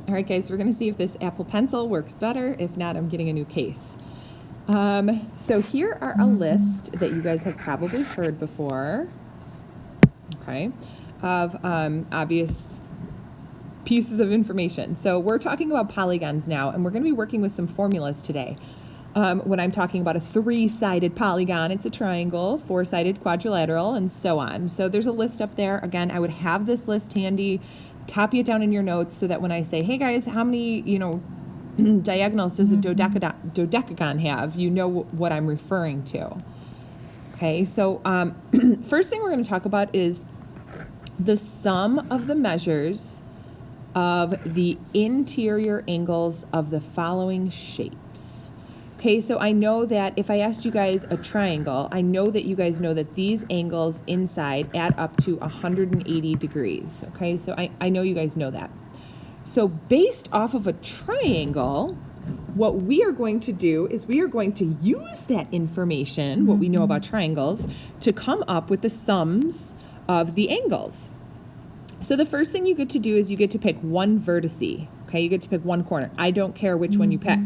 All right, guys, we're going to see if this Apple Pencil works better. If not, I'm getting a new case. So here are a list that you guys have probably heard before, okay, of obvious pieces of information. So we're talking about polygons now, and we're going to be working with some formulas today. When I'm talking about a three-sided polygon, it's a triangle, four-sided quadrilateral, and so on. So there's a list up there. Again, I would have this list handy. Copy it down in your notes so that when I say, hey guys, how many, diagonals does a dodecagon have? You know what I'm referring to. Okay, so first thing we're going to talk about is the sum of the measures of the interior angles of the following shapes. Okay, so I know that if I asked you guys a triangle, I know that you guys know that these angles inside add up to 180 degrees. Okay, so I know you guys know that. So based off of a triangle, what we are going to do is we are going to use that information, what we know about triangles, to come up with the sums of the angles. So the first thing you get to do is you get to pick one vertice. Okay, you get to pick one corner. I don't care which one you pick.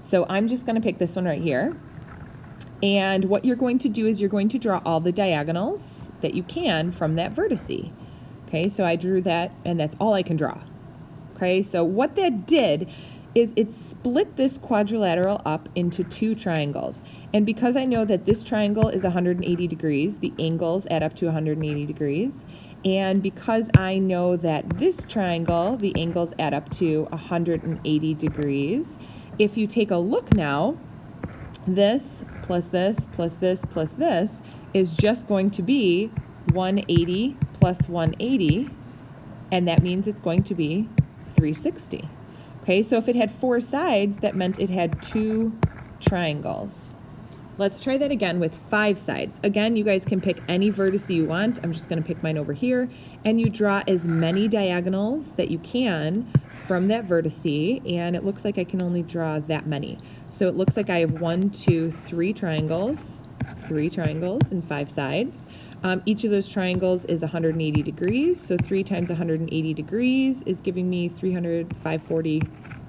So I'm just going to pick this one right here. And what you're going to do is you're going to draw all the diagonals that you can from that vertice. Okay, so I drew that, and that's all I can draw. Okay, so what that did is it split this quadrilateral up into two triangles. And because I know that this triangle is 180 degrees, the angles add up to 180 degrees. And because I know that this triangle, the angles add up to 180 degrees, if you take a look now, this plus this plus this plus this is just going to be 180 plus 180, and that means it's going to be 360. Okay, so if it had four sides, that meant it had two triangles. Let's try that again with 5 sides. Again, you guys can pick any vertex you want. I'm just going to pick mine over here. And you draw as many diagonals that you can from that vertex. And it looks like I can only draw that many. So it looks like I have 1, 2, 3 triangles. 3 triangles and 5 sides. Each of those triangles is 180 degrees. So 3 times 180 degrees is giving me 300, 540.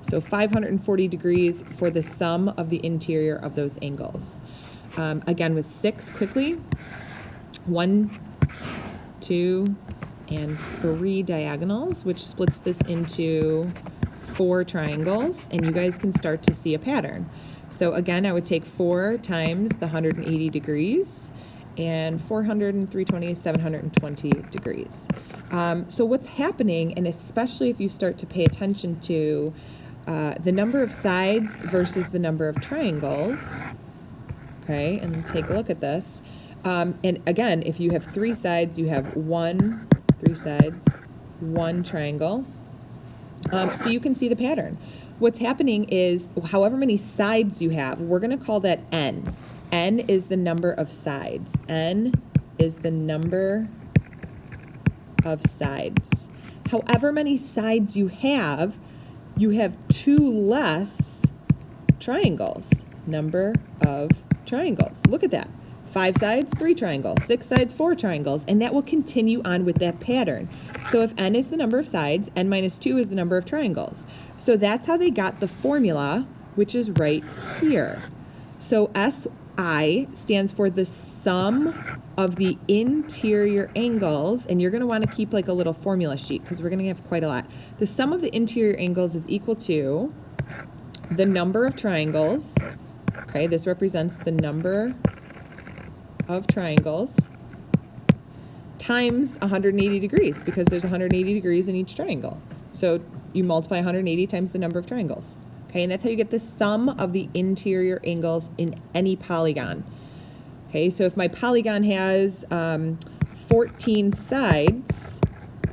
So 540 degrees for the sum of the interior of those angles. Again, with 6 quickly, 1, 2, and 3 diagonals, which splits this into 4 triangles, and you guys can start to see a pattern. So again, I would take 4 times the 180 degrees, and 400 and 320 is 720 degrees. So what's happening, and especially if you start to pay attention to the number of sides versus the number of triangles, okay, and take a look at this. And again, if you have 3 sides, you have 3 sides, 1 triangle. So you can see the pattern. What's happening is, however many sides you have, we're going to call that n. N is the number of sides. N is the number of sides. However many sides you have 2 less triangles. Number of triangles. Look at that. 5 sides, 3 triangles. 6 sides, 4 triangles. And that will continue on with that pattern. So if n is the number of sides, n minus 2 is the number of triangles. So that's how they got the formula, which is right here. So SI stands for the sum of the interior angles, and you're going to want to keep like a little formula sheet because we're going to have quite a lot. The sum of the interior angles is equal to the number of triangles. Okay, this represents the number of triangles times 180 degrees because there's 180 degrees in each triangle. So you multiply 180 times the number of triangles. Okay, and that's how you get the sum of the interior angles in any polygon. Okay, so if my polygon has 14 sides,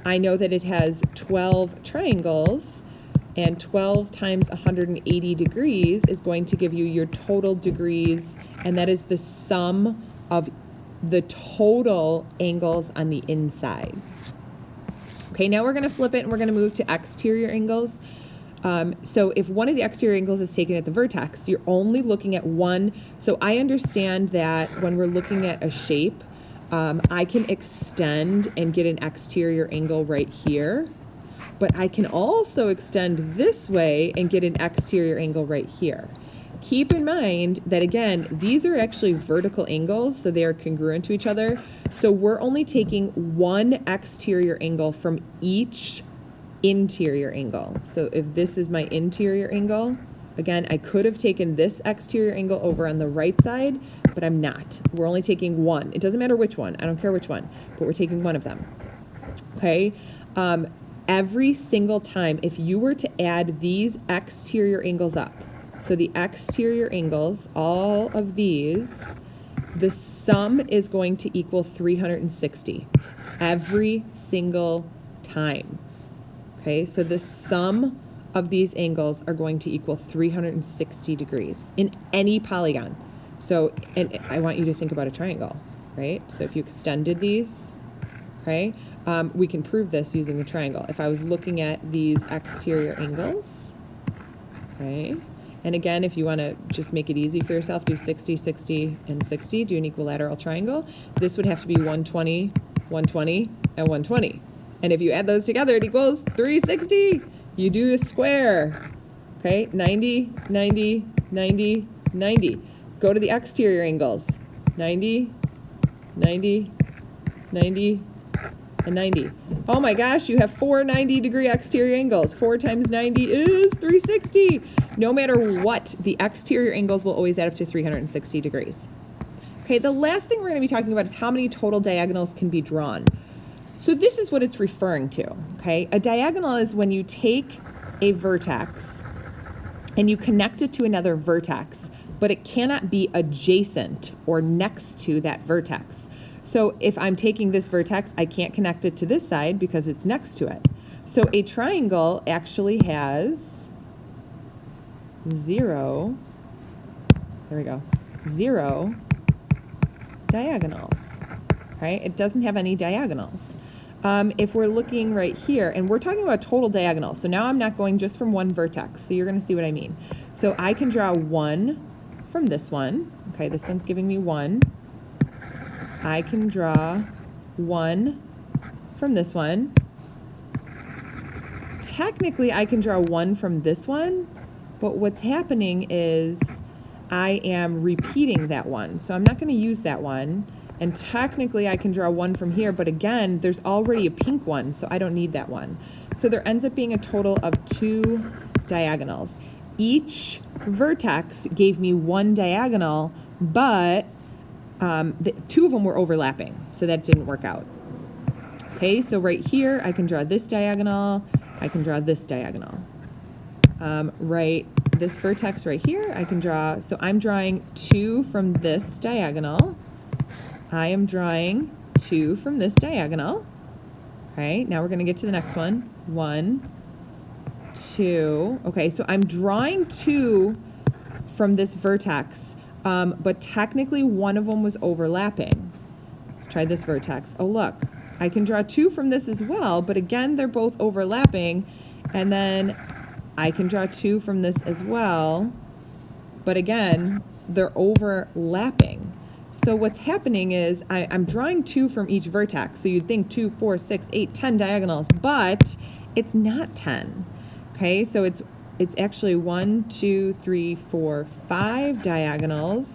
I know that it has 12 triangles, and 12 times 180 degrees is going to give you your total degrees, and that is the sum of the total angles on the inside. Okay, now we're going to flip it and we're going to move to exterior angles. So if one of the exterior angles is taken at the vertex, you're only looking at one. So I understand that when we're looking at a shape, I can extend and get an exterior angle right here. but I can also extend this way and get an exterior angle right here. Keep in mind that, again, these are actually vertical angles, so they are congruent to each other. So we're only taking one exterior angle from each interior angle. So if this is my interior angle, again, I could have taken this exterior angle over on the right side, but I'm not. We're only taking one. It doesn't matter which one. I don't care which one, but we're taking one of them. Okay? Every single time, if you were to add these exterior angles up, so the exterior angles, all of these, the sum is going to equal 360 every single time. Okay, so the sum of these angles are going to equal 360 degrees in any polygon. So, and I want you to think about a triangle, right? So if you extended these, okay, we can prove this using the triangle. If I was looking at these exterior angles, okay, and again, if you want to just make it easy for yourself, do 60, 60, and 60, do an equilateral triangle. This would have to be 120, 120, and 120. And if you add those together, it equals 360. You do a square, okay? 90, 90, 90, 90. Go to the exterior angles. 90, 90, 90, and 90. Oh my gosh, you have 4 90-degree exterior angles. 4 times 90 is 360. No matter what, the exterior angles will always add up to 360 degrees. Okay, the last thing we're going to be talking about is how many total diagonals can be drawn. So this is what it's referring to, okay? A diagonal is when you take a vertex and you connect it to another vertex, but it cannot be adjacent or next to that vertex. So if I'm taking this vertex, I can't connect it to this side because it's next to it. So a triangle actually has 0 diagonals, right? It doesn't have any diagonals. If we're looking right here, and we're talking about total diagonals, so now I'm not going just from one vertex, so you're going to see what I mean. So I can draw 1 from this one, okay, this one's giving me 1. I can draw 1 from this one. Technically, I can draw 1 from this one, but what's happening is I am repeating that one. So I'm not going to use that one. And technically, I can draw 1 from here, but again, there's already a pink one, so I don't need that one. So there ends up being a total of 2 diagonals. Each vertex gave me 1 diagonal, but 2 of them were overlapping, so that didn't work out. Okay, so right here, I can draw this diagonal, I can draw this diagonal. Right, this vertex right here, I can draw, so I'm drawing 2 from this diagonal. I am drawing 2 from this diagonal. Okay, now we're going to get to the next one. 1, 2. Okay, so I'm drawing 2 from this vertex, but technically one of them was overlapping. Let's try this vertex. Oh, look, I can draw 2 from this as well, but again, they're both overlapping. And then I can draw 2 from this as well, but again, they're overlapping. So what's happening is I'm drawing 2 from each vertex. So you'd think 2, 4, 6, 8, 10 diagonals, but it's not 10. Okay, so it's actually 1, 2, 3, 4, 5 diagonals.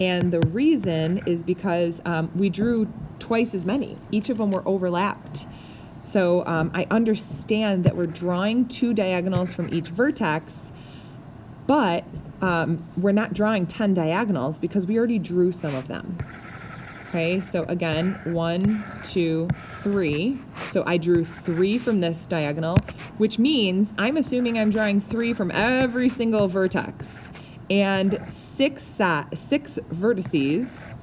And the reason is because we drew twice as many. Each of them were overlapped. So I understand that we're drawing 2 diagonals from each vertex, but we're not drawing 10 diagonals because we already drew some of them. Okay, so again, 1, 2, 3. So I drew 3 from this diagonal, which means I'm assuming I'm drawing 3 from every single vertex. And 6 vertices,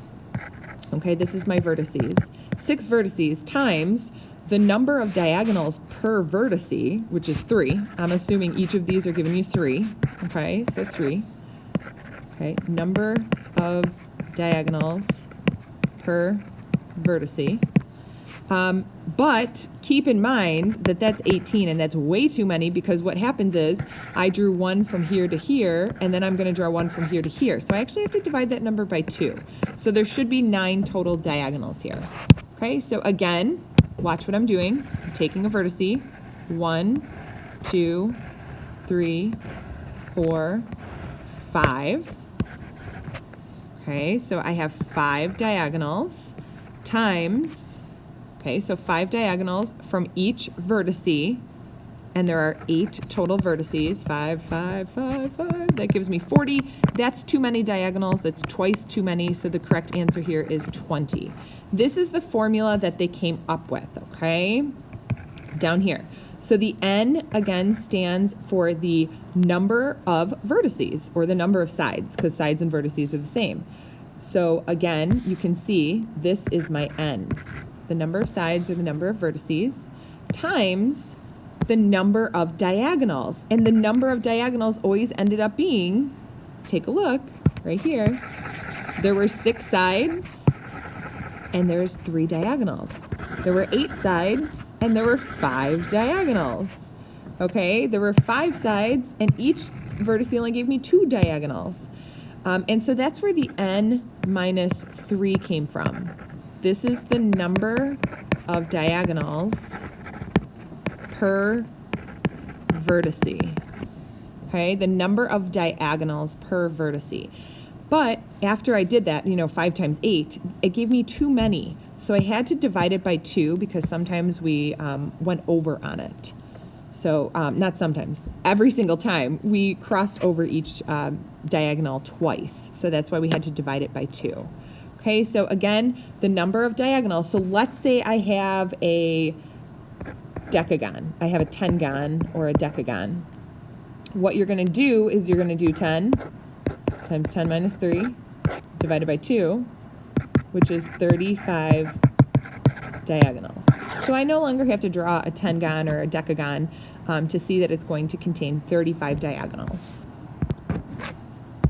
okay, this is my vertices, 6 vertices times the number of diagonals per vertice, which is 3. I'm assuming each of these are giving you 3. Okay, so 3. Okay, number of diagonals per vertice. But keep in mind that that's 18, and that's way too many, because what happens is I drew 1 from here to here, and then I'm going to draw 1 from here to here. So I actually have to divide that number by 2. So there should be 9 total diagonals here. Okay, so again, watch what I'm doing. I'm taking a vertice, 1, 2, 3, 4, 5. Okay, so I have 5 diagonals times, okay, so 5 diagonals from each vertice, and there are 8 total vertices, 5, 5, 5, 5, that gives me 40. That's too many diagonals, that's twice too many, so the correct answer here is 20. This is the formula that they came up with, okay, down here. So the n, again, stands for the number of vertices, or the number of sides, because sides and vertices are the same. So again, you can see this is my n, the number of sides or the number of vertices, times the number of diagonals. And the number of diagonals always ended up being, take a look, right here, there were 6 sides, and there's 3 diagonals. There were 8 sides, and there were 5 diagonals. Okay, there were 5 sides, and each vertex only gave me 2 diagonals. And so that's where the n minus 3 came from. This is the number of diagonals per vertice. Okay, the number of diagonals per vertice. But after I did that, 5 times 8, it gave me too many. So I had to divide it by 2 because sometimes we went over on it. So not sometimes, every single time we crossed over each diagonal twice. So that's why we had to divide it by 2. Okay, so again, the number of diagonals. So let's say I have a decagon. I have a tengon or a decagon. What you're going to do is you're going to do 10 times 10 minus 3 divided by 2, which is 35 diagonals. So I no longer have to draw a tengon or a decagon to see that it's going to contain 35 diagonals.